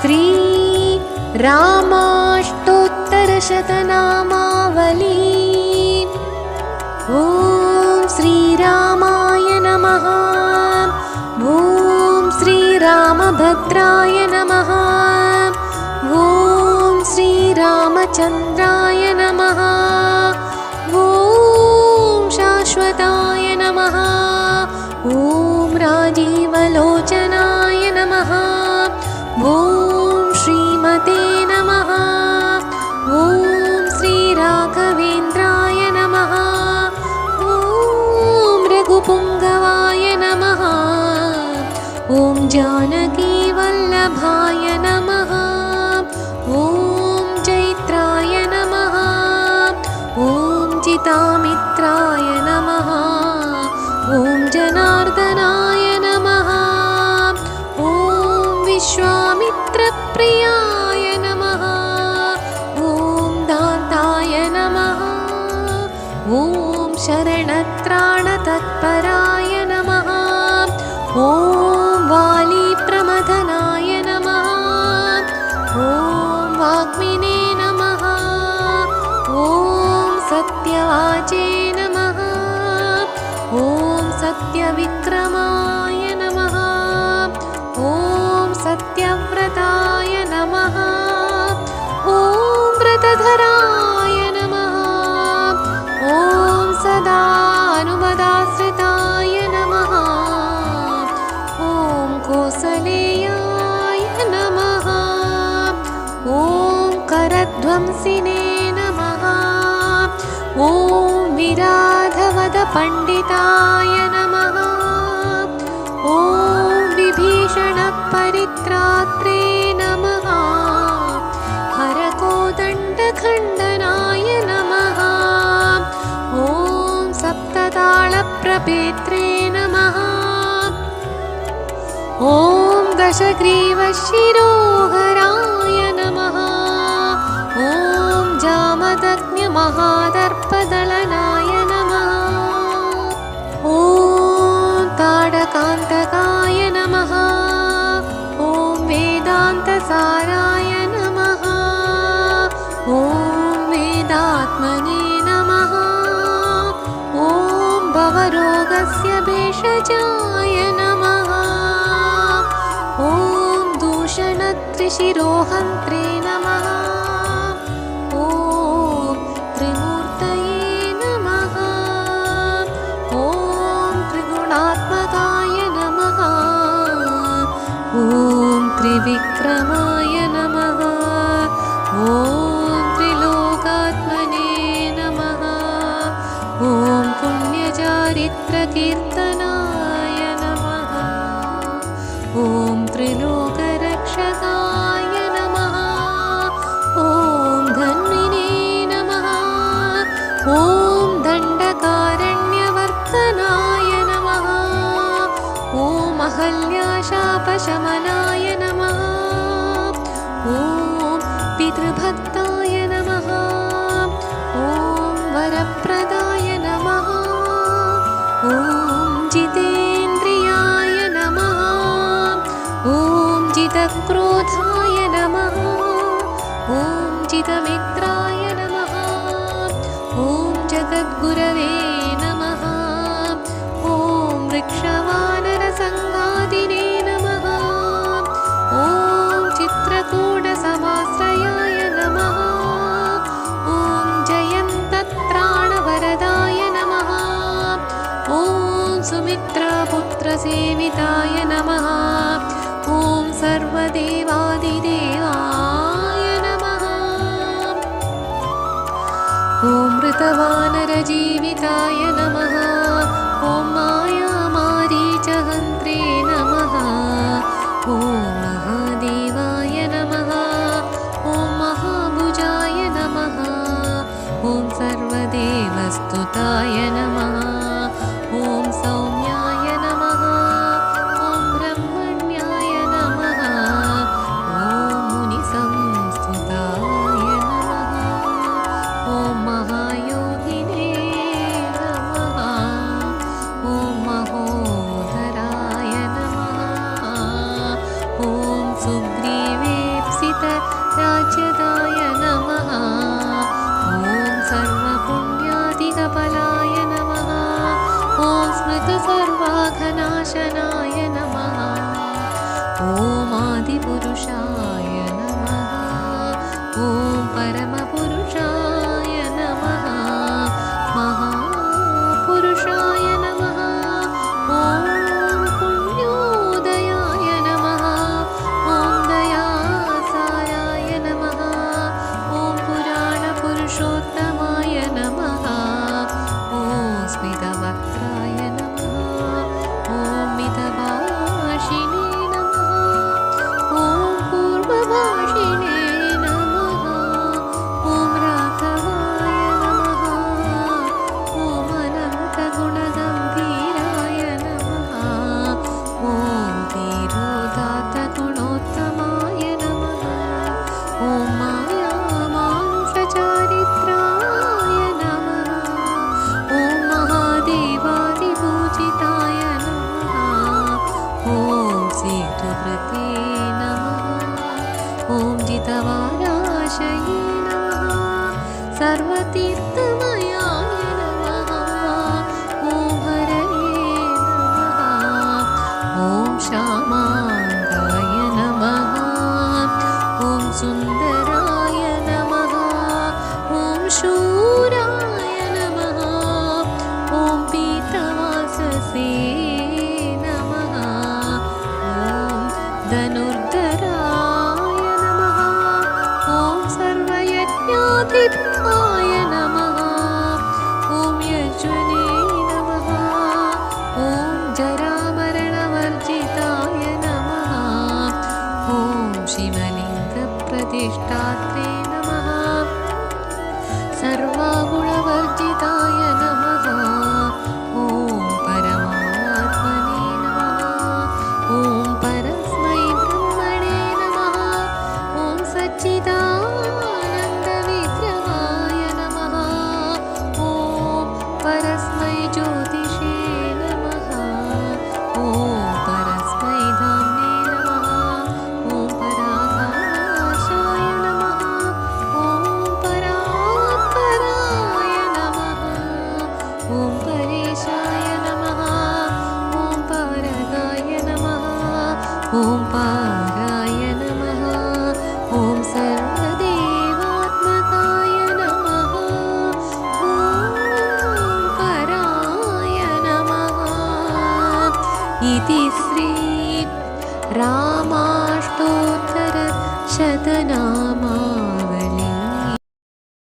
श्री रामाष्टोत्तरशतनामावली। ॐ श्रीरामाय नमः। ॐ श्रीरामभद्राय नमः। ॐ श्रीरामचन्द्राय नमः। ॐ शाश्वताय नमः। ॐ राजीवलोचनाय नमः। ॐ श्रीमते नमः। ॐ श्रीराघवेन्द्राय नमः। ॐ रघुपुङ्गवाय नमः। ॐ जानकीवल्लभाय नमः। ॐ चैत्राय नमः। ॐ चितामित्राय नमः। ॐ जनार्दनाय नमः। ॐ विश्वामित्रप्रियाय नमः। ॐ दाताय नमः। ॐ शरणत्राणतत्पराय नमः। ॐ वालीप्रमथनाय नमः। ॐ वाग्मिने नमः। ॐ सत्यवाचे नमः। ॐ सत्यविक्रमाय नमः। ॐ सत्यव्रताय नमः। ॐ व्रतधराय नमः। ॐ सदानुमदाश्रिताय नमः। ॐ कोसलेयाय नमः। ॐ करध्वंसिने नमः। ॐ विराधवदपण्डिताय नमः। ॐ विभीषणपरित्रात्रे नमः। हरकोदण्डखण्डनाय नमः। ॐ सप्तताळप्रपेत्रे नमः। ॐ दशग्रीवशिरोहराय नमः। ॐ जामदग्न्यमहादर्पदलनाय नमः। ॐ ताडकान्तकाय नमः। ॐ वेदान्तसाराय नमः। ॐ वेदात्मने नमः। ॐ भवरोगस्य भेषजाय नमः। ॐ दूषणत्रिशिरोहन्त्रे नमः। ॐ त्रिमूर्तये नमः। ॐ त्रिगुणात्मकाय नमः। ॐ त्रिविक्रमाय नमः। ॐ त्रिलोकात्मने नमः। ॐ पुण्यचारित्रकीर्तनाय नमः। ॐ त्रिलोकरक्षकाय नमः। ॐ धन्विने नमः। ॐ दण्डकारण्यवर्तनाय नमः। ॐ अहल्याशापशमनाय नमः। ॐ पितृभक्ताय नमः। ॐ वरप्रदाय नमः। ॐ जितेन्द्रियाय नमः। ॐ जितक्रोधाय नमः। ॐ जितमित्राय नमः। ॐ जगद्गुरवे नमः। ॐ वृक्षवानरसङ्घातिने नमः। ॐ चित्रकूटसमाश्रयाय नमः। ॐ जयन्तत्राणवरदाय नमः। ॐ सुमित्रापुत्रसेविताय नमः। ॐ सर्वदेवादिदेवाय नमः। ॐ मृतवानरजीविताय नमः। ॐ मायामारीचहन्त्रे नमः। ॐ महादेवाय नमः। ॐ महाभुजाय नमः। ॐ सर्वदेवस्तुताय नमः। ॐ सौम्याय नमः। ॐ ब्रह्मण्याय नमः। ॐ मुनिसंस्तुताय नमः। ॐ महायोगिने नमः। सर्वविघ्नविनाशये नमः सर्वतीर्थमयाय नमः ॐ हरये नमः ॐ श्यामाङ्गाय नमः ॐ सुन्दराय नमः ॐ शूराय नमः ॐ पीतवाससे नमः ॐ धनुर्धराय नमः ॐ सर्वयज्ञाधिपाय नमः ॐ यज्वने नमः ॐ जरामरणवर्जिताय नमः ॐ शिवलिङ्गप्रतिष्ठात्रे नमः सर्वगुणवर्जिताय नमः ॐ परमात्मने नमः ॐ परस्मै ब्रह्मणे नमः ॐ सच्चिदानन्दविग्रहाय नमः ॐ परस्मै ज्योतिषे नमः ॐ परस्मै धाम्ने नमः ॐ पराकाशाय नमः ॐ परात्पराय नमः ॐ परेशाय नमः ॐ पारगाय नमः ॐ पाराय नमः ॐ सर्वदेवात्मकाय नमः ॐ पराय नमः इति श्री रामाष्टोत्तरशतनाम